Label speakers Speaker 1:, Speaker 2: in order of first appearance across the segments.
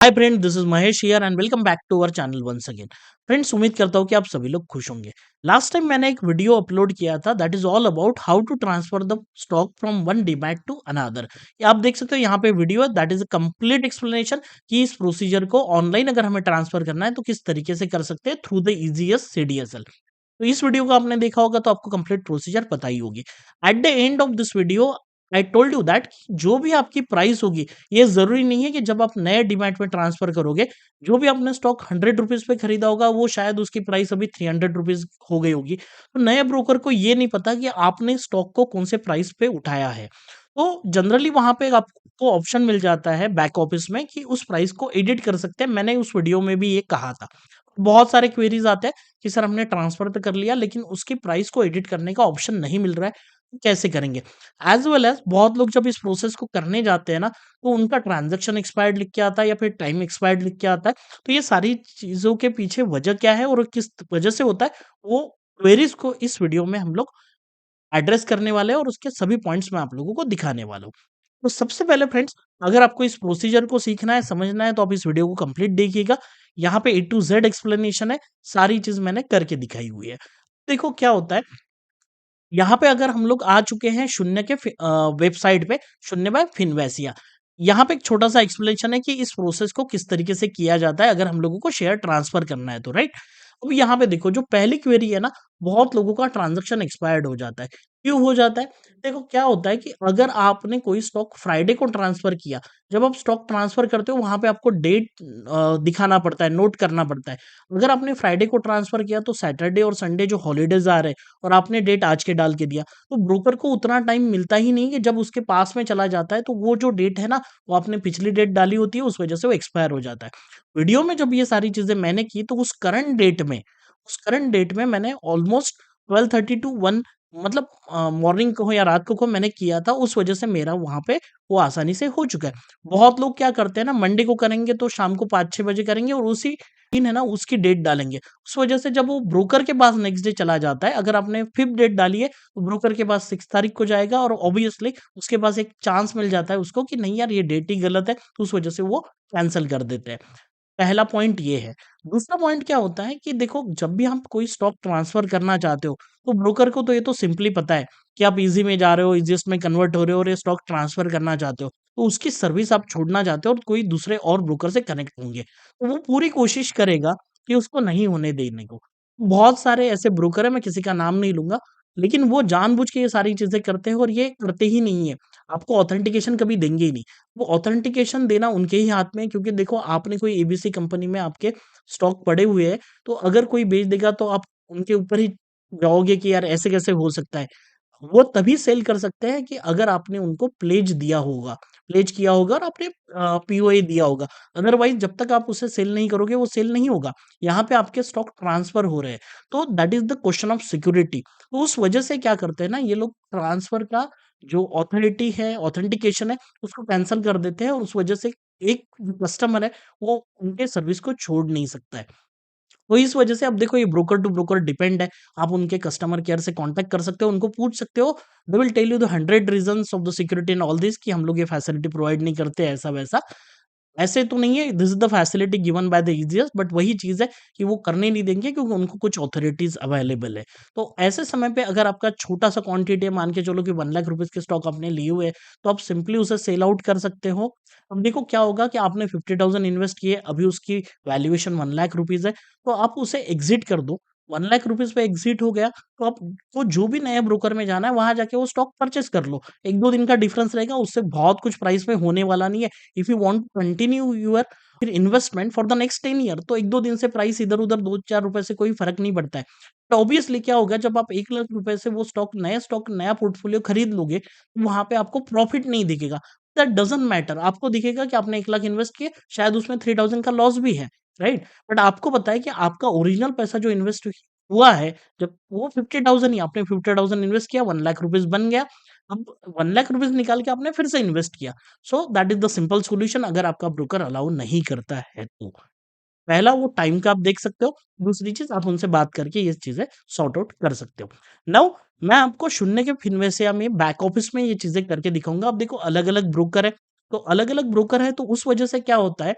Speaker 1: Hi friend, this is Mahesh here and welcome back to our channel once again. Friends, उम्मीद करता हूँ कि आप सभी लोग खुश होंगे। लास्ट टाइम मैंने एक वीडियो अपलोड किया था that is all about how to transfer the stock from one demat to another. आप देख सकते हो यहाँ पे वीडियो है that is a complete explanation कि इस प्रोसीजर को ऑनलाइन अगर हमें ट्रांसफर करना है तो किस तरीके से कर सकते हैं थ्रू द ईजीएस्ट सीडीएसएल। तो इस वीडियो को आपने देखा होगा तो आपको कंप्लीट प्रोसीजर पता ही होगी। At the end of this video I told you that जो भी आपकी प्राइस होगी, ये जरूरी नहीं है कि जब आप नए डीमैट में ट्रांसफर करोगे, जो भी आपने स्टॉक 100 रुपीज पे खरीदा होगा वो शायद उसकी प्राइस अभी 300 रुपीज हो गई होगी। तो नए ब्रोकर को ये नहीं पता कि आपने स्टॉक को कौन से प्राइस पे उठाया है। तो जनरली वहां पे आपको ऑप्शन मिल जाता है बैक ऑफिस में कि उस प्राइस को एडिट कर सकते हैं। मैंने उस वीडियो में भी ये कहा था। बहुत सारे क्वेरीज आते हैं कि सर हमने ट्रांसफर तो कर लिया लेकिन उसकी प्राइस को एडिट करने का ऑप्शन नहीं मिल रहा है, तो कैसे करेंगे। एज वेल एज बहुत लोग जब इस प्रोसेस को करने जाते हैं ना, तो उनका ट्रांजेक्शन एक्सपायर्ड लिख के आता है या फिर टाइम एक्सपायर्ड लिख के आता है। तो ये सारी चीजों के पीछे वजह क्या है और किस वजह से होता है, वो क्वेरीज को इस वीडियो में हम लोग एड्रेस करने वाले हैं और उसके सभी पॉइंट्स मैं आप लोगों को दिखाने वाला हूँ। तो सबसे पहले फ्रेंड्स, अगर आपको इस प्रोसीजर को सीखना है, समझना है, तो आप इस वीडियो को कंप्लीट देखिएगा। यहाँ पे ए टू जेड एक्सप्लेनेशन है, सारी चीज मैंने करके दिखाई हुई है। देखो क्या होता है, यहाँ पे अगर हम लोग आ चुके हैं शून्य के वेबसाइट पे, शून्य बाय फिनवैसिया। यहाँ पे एक छोटा सा एक्सप्लेनेशन है कि इस प्रोसेस को किस तरीके से किया जाता है अगर हम लोगों को शेयर ट्रांसफर करना है तो, राइट। अब यहाँ पे देखो, जो पहली क्वेरी है ना, बहुत लोगों का ट्रांजेक्शन एक्सपायर्ड हो जाता है। क्यों हो जाता है? देखो क्या होता है कि अगर आपने कोई स्टॉक फ्राइडे को ट्रांसफर किया, जब आप स्टॉक ट्रांसफर करते हो वहां पे आपको डेट दिखाना पड़ता है, नोट करना पड़ता है। अगर आपने फ्राइडे को ट्रांसफर किया तो सैटरडे और संडे जो हॉलीडेज आ रहे हैं और आपने डेट आज के डाल के दिया, तो ब्रोकर को उतना टाइम मिलता ही नहीं कि जब उसके पास में चला जाता है तो वो जो डेट है ना, वो आपने पिछली डेट डाली होती है, उस वजह से वो एक्सपायर हो जाता है। वीडियो में जब ये सारी चीजें मैंने की तो उस करंट डेट में मैंने ऑलमोस्ट 12:30 टू 1, मतलब मॉर्निंग को हो या रात को मैंने किया था, उस वजह से मेरा वहां पे वो आसानी से हो चुका है। बहुत लोग क्या करते हैं ना, मंडे को करेंगे तो शाम को 5-6 बजे करेंगे और उसी दिन है ना उसकी डेट डालेंगे। उस वजह से जब वो ब्रोकर के पास नेक्स्ट डे चला जाता है, अगर आपने 5th डेट डाली है तो ब्रोकर के पास 6 तारीख को जाएगा और ऑब्वियसली उसके पास एक चांस मिल जाता है उसको कि नहीं यार ये डेट ही गलत है, तो उस वजह से वो कैंसिल कर देते हैं। पहला पॉइंट ये है। दूसरा पॉइंट क्या होता है कि देखो, जब भी हम कोई स्टॉक ट्रांसफर करना चाहते हो, तो ब्रोकर को तो ये तो सिंपली पता है कि आप ईज़ी में जा रहे हो, ईज़ीएस्ट में कन्वर्ट हो रहे हो और ये स्टॉक ट्रांसफर करना चाहते हो। तो उसकी सर्विस आप छोड़ना चाहते हो और कोई दूसरे और ब्रोकर से कनेक्ट होंगे। तो वो पूरी कोशिश करेगा कि उसको नहीं होने देने को। बहुत सारे ऐसे ब्रोकर हैं, मैं किसी का नाम नहीं लूँगा, लेकिन वो जानबूझ के ये सारी चीज़ें करते हैं और ये करते ही नहीं है। आपको ऑथेंटिकेशन कभी देंगे ही नहीं। वो ऑथेंटिकेशन देना उनके ही हाथ में है, क्योंकि देखो आपने कोई एबीसी कंपनी में आपके स्टॉक पड़े हुए हैं, तो अगर कोई बेच देगा तो आप उनके ऊपर ही जाओगे कि यार ऐसे कैसे हो सकता है। वो तभी सेल कर सकते हैं कि अगर आपने उनको प्लेज दिया होगा, प्लेज किया होगा और आपने पीओए दिया होगा। अदरवाइज जब तक आप उसे सेल नहीं करोगे वो सेल नहीं होगा। यहाँ पे आपके स्टॉक ट्रांसफर हो रहे हैं, तो that is the question of security. तो उस वजह से क्या करते हैं ना, ये लोग ट्रांसफर का जो ऑथोरिटी है, ऑथेंटिकेशन है, उसको कैंसल कर देते हैं और उस वजह से एक कस्टमर है, वो उनके सर्विस को छोड़ नहीं सकता है। तो इस वजह से अब देखो, ये ब्रोकर टू ब्रोकर डिपेंड है। आप उनके कस्टमर केयर से कांटेक्ट कर सकते हो, उनको पूछ सकते हो। They will tell you the 100 reasons of the security and all this कि हम लोग ये फैसिलिटी प्रोवाइड नहीं करते, ऐसा वैसा। ऐसे तो नहीं है, this is the facility given by the easiest, but वही चीज है कि वो करने नहीं देंगे क्योंकि उनको कुछ ऑथोरिटीज अवेलेबल है। तो ऐसे समय पे अगर आपका छोटा सा क्वांटिटी है, मान के चलो कि 1 लाख रुपीज के स्टॉक आपने लिए हुए हैं, तो आप सिंपली उसे सेल आउट कर सकते हो। अब देखो क्या होगा कि आपने 50,000 इन्वेस्ट किए, अभी उसकी वैल्यूएशन 1 लाख रुपीज है, तो आप उसे एग्जिट कर दो। 1 लाख रुपीज पे एग्जिट हो गया, तो आप वो जो भी नए ब्रोकर में जाना है वहां जाके वो स्टॉक परचेस कर लो। 1-2 दिन का डिफरेंस रहेगा, उससे बहुत कुछ प्राइस में होने वाला नहीं है। If you want to continue your फिर investment for the next 10 year, तो 1-2 दिन से प्राइस इधर उधर 2-4 रुपए से कोई फर्क नहीं पड़ता है। तो ऑब्वियसली क्या होगा, जब आप 1 लाख रुपए से वो स्टॉक नया पोर्टफोलियो खरीद लोगे, तो वहां पे आपको प्रॉफिट नहीं दिखेगा। दैट डजंट मैटर, आपको दिखेगा कि आपने 1 लाख इन्वेस्ट किए, शायद उसमें 3,000 का लॉस भी है, राइट। बट आपको पता है कि आपका ओरिजिनल पैसा जो इन्वेस्ट हुआ है, जब वो 50,000 ही, आपने 50,000 इन्वेस्ट किया, 1 लाख रुपीज बन गया। अब 1 लाख रुपीज निकाल के आपने फिर से इन्वेस्ट किया। So that is the simple solution, अगर आपका ब्रोकर अलाउ नहीं करता है तो। पहला वो टाइम का आप देख सकते हो, दूसरी चीज आप उनसे बात करके ये चीजें सॉर्ट आउट कर सकते हो। नाउ मैं आपको शून्य के फिनवेसिया में बैक ऑफिस में ये चीजें करके दिखाऊंगा। अब देखो अलग अलग ब्रोकर है, तो अलग अलग ब्रोकर है, तो उस वजह से क्या होता है,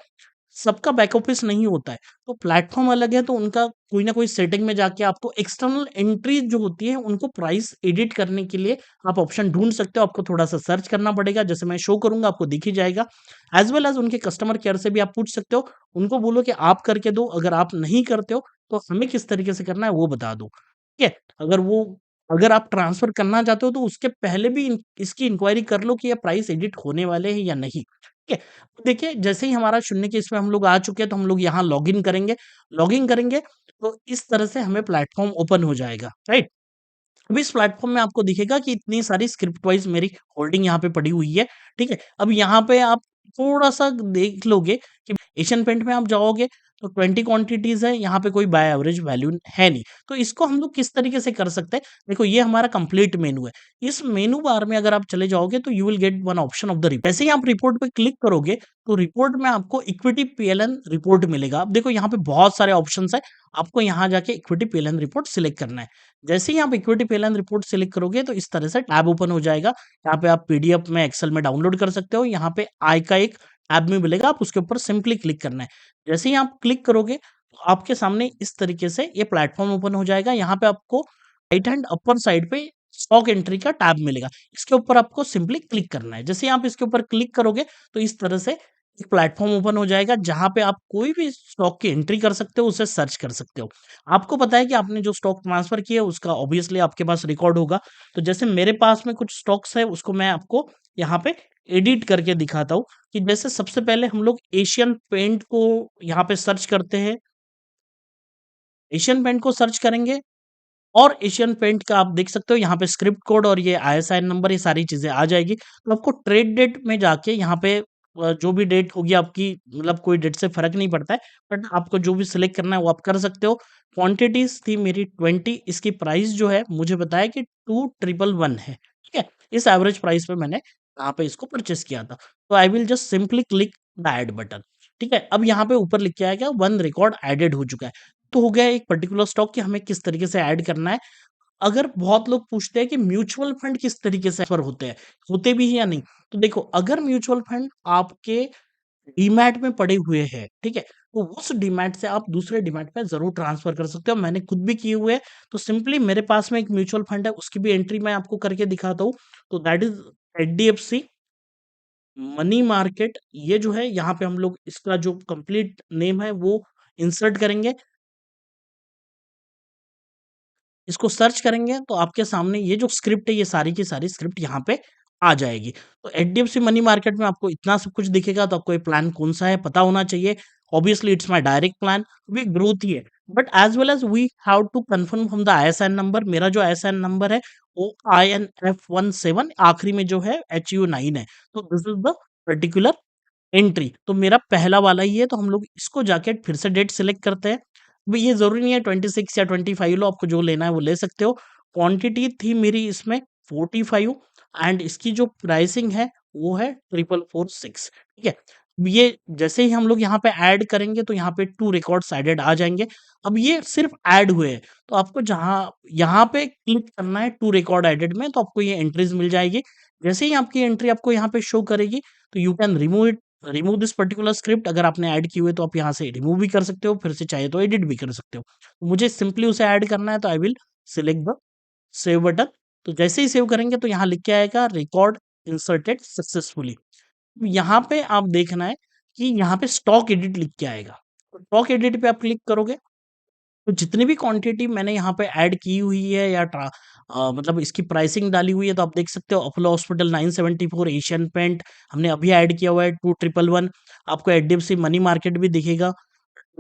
Speaker 1: सबका बैक ऑफिस नहीं होता है। तो प्लेटफ़ॉर्म अलग है तो उनका कोई ना कोई सेटिंग में जाके आपको एक्सटर्नल एंट्री जो होती है उनको प्राइस एडिट करने के लिए आप ऑप्शन ढूँढ सकते हो। आपको थोड़ा-सा सर्च करना पड़ेगा, जैसे मैं शो करूँगा आपको दिख ही जाएगा। एज़ वेल एज़ उनके कस्टमर केयर से भी आप पूछ सकते हो। उनको बोलो कि आप करके दो, अगर आप नहीं करते हो तो हमें किस तरीके से करना है वो बता दो। ठीक है? अगर आप ट्रांसफ़र करना चाहते हो तो उसके पहले भी इसकी इंक्वायरी कर लो कि ये प्राइस एडिट होने वाले हैं या नहीं। ठीक है? देखिए, जैसे ही हमारा शून्य के इसमें हम लोग आ चुके हैं, तो हम लोग यहाँ लॉगिन करेंगे। लॉगिन करेंगे, तो इस तरह से हमें प्लेटफ़ॉर्म ओपन हो जाएगा, राइट? अब इस प्लेटफ़ॉर्म में आपको दिखेगा कि इतनी सारी स्क्रिप्ट वाइज़ मेरी होल्डिंग यहाँ पे पड़ी हुई है, ठीक है? अब यहाँ पे आप थोड़ा-सा देख लोगे कि एशियन पेंट में आप जाओगे तो 20 क्वांटिटीज़ है, यहाँ पे कोई बाय एवरेज वैल्यू है नहीं। तो इसको हम लोग किस तरीके से कर सकते हैं? देखो ये हमारा कंप्लीट मेनू है। इस मेनू बार में अगर आप चले जाओगे तो you will get one option of the report. जैसे ही आप रिपोर्ट पे क्लिक करोगे, तो रिपोर्ट में आपको इक्विटी पीएलएन रिपोर्ट मिलेगा। अब देखो यहाँ पे बहुत सारे ऑप्शंस हैं, आपको यहाँ जाके इक्विटी पीएलएन रिपोर्ट सिलेक्ट करना है। जैसे ही आप इक्विटी पीएलएन रिपोर्ट सिलेक्ट करोगे तो इस तरह से टैब ओपन हो जाएगा। यहाँ पे आप पीडीएफ में एक्सेल में डाउनलोड कर सकते हो। यहाँ पे आई का एक टैब में मिलेगा, आप उसके ऊपर सिंपली क्लिक करना है। जैसे ही आप क्लिक करोगे तो आपके सामने इस तरीके से ये प्लेटफॉर्म ओपन हो जाएगा। यहाँ पे आपको राइट हैंड अपर साइड पे स्टॉक एंट्री का टैब मिलेगा। इसके ऊपर आपको सिंपली क्लिक करना है। जैसे ही आप इसके ऊपर क्लिक करोगे तो इस तरह से एक प्लेटफॉर्म ओपन हो जाएगा, जहाँ पे आप कोई भी स्टॉक की एंट्री कर सकते हो, उसे सर्च कर सकते हो। आपको पता है कि आपने जो स्टॉक ट्रांसफर किया है उसका ऑब्वियसली आपके पास रिकॉर्ड होगा। तो जैसे मेरे पास में कुछ स्टॉक्स है, उसको मैं आपको यहाँ पे एडिट करके दिखाता हूँ कि जैसे सबसे पहले हम लोग एशियन पेंट को यहाँ पे सर्च करते हैं। एशियन पेंट को सर्च करेंगे और एशियन पेंट का आप देख सकते हो यहाँ पे स्क्रिप्ट कोड और ये आईएसआईएन नंबर, ये सारी चीज़ें आ जाएगी। तो आपको ट्रेड डेट में जाके यहाँ पे जो भी डेट होगी आपकी, मतलब कोई डेट से फ़र्क नहीं पड़ता है, बट आपको जो भी सिलेक्ट करना है वो आप कर सकते हो। क्वांटिटीज़ थी मेरी 20, इसकी प्राइस जो है मुझे बताया कि 2111 है, ठीक है? इस एवरेज प्राइस पे मैंने यहाँ पे इसको परचेज़ किया था। तो I will just simply click the add button, ठीक है? अब यहाँ पे ऊपर लिख के आएगा 1 रिकॉर्ड एडेड हो चुका है। तो हो गया एक पर्टिकुलर स्टॉक कि हमें किस तरीके से ऐड करना है। अगर बहुत लोग पूछते हैं कि म्यूचुअल फंड किस तरीके से ट्रांसफर होते हैं, होते भी हैं या नहीं? तो देखो, अगर म्यूचुअल फंड आपके डीमैट में पड़े हुए हैं, ठीक है? तो उस डीमैट से आप दूसरे डीमैट में ज़रूर ट्रांसफर कर सकते हो। मैंने खुद भी किए हुए हैं। तो सिंपली मेरे पास में एक म्यूचुअल फंड है, उसकी भी एंट्री मैं आपको करके दिखाता हूँ। तो that is HDFC money market. ये जो है यहाँ पे हम लोग इसका जो कंप्लीट नेम है वो इंसर्ट करेंगे। इसको सर्च करेंगे तो आपके सामने ये जो स्क्रिप्ट है, ये सारी की सारी स्क्रिप्ट यहाँ पे आ जाएगी। तो एचडीएफसी मनी मार्केट में आपको इतना सब कुछ दिखेगा, तो आपको ये प्लान कौन-सा है पता होना चाहिए। Obviously it's my direct plan, भी ग्रोथ ही है। But as well as we have to confirm from the ISIN number. मेरा जो आईएसआईएन नंबर है वो INF17, आखिरी में जो है HU9 है। तो this is the particular entry. तो मेरा पहला वाला ही है, तो हम लोग इसको जाके फिर से डेट सेलेक्ट करते हैं। अभी ये ज़रूरी नहीं है 26 या 25 लो, आपको जो लेना है वो ले सकते हो। क्वांटिटी थी मेरी इसमें 45 एंड इसकी जो प्राइसिंग है वो है 4446, ठीक है? अब ये जैसे ही हम लोग यहाँ पे ऐड करेंगे तो यहाँ पे 2 रिकॉर्ड्स एडेड आ जाएँगे। अब ये सिर्फ़ ऐड हुए हैं, तो आपको जहाँ यहाँ पे क्लिक करना है 2 रिकॉर्ड एडेड में, तो आपको ये एंट्रीज़ मिल जाएगी। जैसे ही आपकी एंट्री आपको यहाँ पे शो करेगी, तो you can remove this particular script. अगर आपने ऐड की हुई है तो आप यहाँ से रिमूव भी कर सकते हो, फिर से चाहे तो एडिट भी कर सकते हो। तो मुझे सिंपली उसे ऐड करना है, तो I will select the save button. तो जैसे ही सेव करेंगे तो यहाँ लिख के आएगा रिकॉर्ड इंसर्टेड सक्सेसफुली। यहाँ पे आप देखना है कि यहाँ पे स्टॉक एडिट लिख के आएगा। तो स्टॉक एडिट पे आप क्लिक करोगे तो जितनी भी क्वांटिटी मैंने यहाँ पे ऐड की हुई है या मतलब इसकी प्राइसिंग डाली हुई है, तो आप देख सकते हो अपोलो हॉस्पिटल 974, एशियन पेंट हमने अभी ऐड किया हुआ है 2111। आपको एचडीएफसी मनी मार्केट भी दिखेगा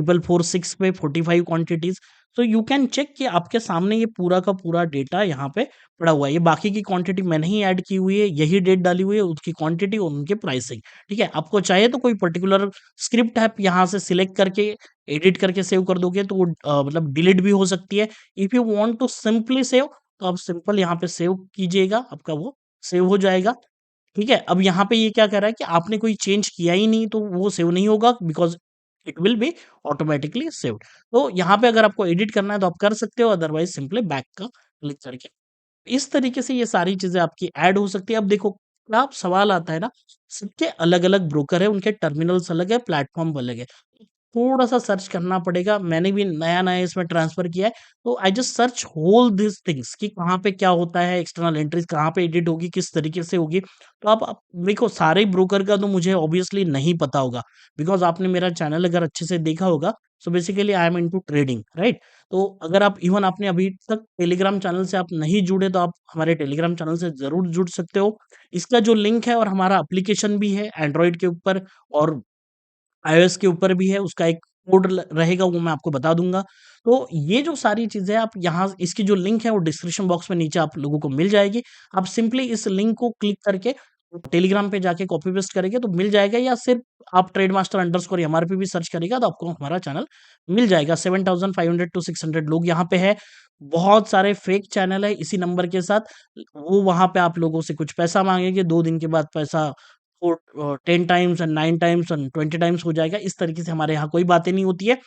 Speaker 1: 4446 पे 45 क्वांटिटीज। तो यू कैन चेक कि आपके सामने ये पूरा का पूरा डेटा यहाँ पे पड़ा हुआ है। ये बाकी की क्वांटिटी मैंने ही ऐड की हुई है, यही डेट डाली हुई है, उसकी क्वांटिटी और उनके प्राइसिंग, ठीक है? आपको चाहे तो कोई पर्टिकुलर स्क्रिप्ट आप यहाँ से सिलेक्ट करके एडिट करके सेव कर दोगे तो वो मतलब डिलीट भी हो सकती है। If you want to simply save, तो आप सिंपल यहाँ पे सेव कीजिएगा, आपका वो सेव हो जाएगा। ठीक है? अब यहाँ पे ये क्या कह रहा है कि आपने कोई चेंज किया ही नहीं, तो वो सेव नहीं होगा because it will be automatically saved. तो यहाँ पे अगर आपको एडिट करना है तो आप कर सकते हो, अदरवाइज़ सिंपली बैक का क्लिक करके इस तरीके से ये सारी चीज़ें आपकी ऐड हो सकती है। अब देखो, आप सवाल आता है ना, सबके अलग-अलग ब्रोकर है, उनके टर्मिनल्स अलग है, प्लेटफ़ॉर्म अलग है। थोड़ा-सा सर्च करना पड़ेगा, मैंने भी नया-नया इसमें ट्रांसफ़र किया है, तो I just search whole these things कि कहाँ पे क्या होता है, एक्सटर्नल एंट्रीज़ कहाँ पे एडिट होगी, किस तरीके से होगी। तो आप देखो सारे ब्रोकर का तो मुझे ऑब्वियसली नहीं पता होगा, बिकॉज़ आपने मेरा चैनल अगर अच्छे से देखा होगा, so basically I am into trading, right? तो अगर आप इवन आपने अभी तक टेलीग्राम चैनल से आप नहीं जुड़े, तो आप हमारे टेलीग्राम चैनल से ज़रूर जुड़ सकते हो। इसका जो लिंक है और हमारा एप्लीकेशन भी है एंड्रॉयड के ऊपर और आईओएस के ऊपर भी है, उसका एक कोड ल रहेगा वो मैं आपको बता दूँगा। तो ये जो सारी चीज़ें आप यहाँ इसकी जो लिंक है वो डिस्क्रिप्शन बॉक्स में नीचे आप लोगों को मिल जाएगी। आप सिंपली इस लिंक को क्लिक करके टेलीग्राम पे जाके कॉपी पेस्ट करेंगे तो मिल जाएगा या सिर्फ़ आप ट्रेडमास्टर अंडरस्कोर एमआर पे भी सर्च करिएगा तो आपको हमारा चैनल मिल जाएगा। 7500 टू 600 लोग यहाँ पे हैं। बहुत सारे फेक चैनल है इसी नंबर के साथ, वो वहाँ पे आप लोगों से कुछ पैसा माँगेंगे, 2 दिन के बाद पैसा वो 10 times and 9 times and 20 times हो जाएगा। इस तरीके से हमारे यहाँ कोई बातें नहीं होती है।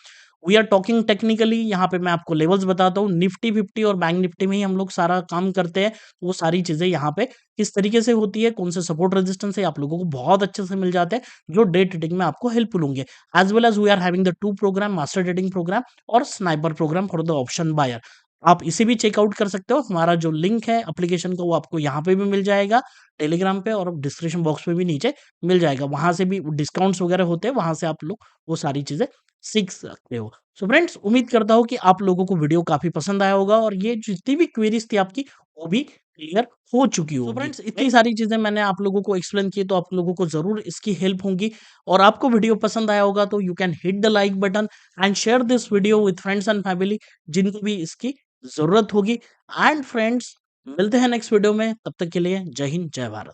Speaker 1: वी आर टॉकिंग टेक्निकली, यहाँ पे मैं आपको लेवल्स बताता हूँ। निफ्टी 50 और बैंक निफ्टी में ही हम लोग सारा काम करते हैं। वो सारी चीज़ें यहाँ पे किस तरीके से होती है, कौन से सपोर्ट रेजिस्टेंस है, आप लोगों को बहुत अच्छे से मिल जाते हैं, जो डे ट्रेडिंग में आपको हेल्पफुल होंगे। As well as we are having the 2 program, master trading program और sniper program for the option buyer. आप इसे भी चेकआउट कर सकते हो। हमारा जो लिंक है एप्लीकेशन का वो आपको यहाँ पे भी मिल जाएगा, टेलीग्राम पे और डिस्क्रिप्शन बॉक्स में भी नीचे मिल जाएगा। वहाँ से भी डिस्काउंट्स वगैरह होते हैं, वहाँ से आप लोग वो सारी चीज़ें सीख सकते हो। सो फ्रेंड्स उम्मीद करता हूँ कि आप लोगों को वीडियो काफ़ी पसंद आया होगा और ये जितनी भी क्वेरीज़ थी आपकी वो भी क्लियर हो चुकी होगी। फ्रेंड्स इतनी सारी चीज़ें मैंने आप लोगों को एक्सप्लेन की तो आप लोगों को ज़रूर इसकी हेल्प होगी और आपको वीडियो पसंद आया होगा तो you can hit the like button and share this video with friends and family जिनको भी इसकी ज़रूरत होगी। एंड फ्रेंड्स मिलते हैं नेक्स्ट वीडियो में, तब तक के लिए जय हिंद, जय भारत।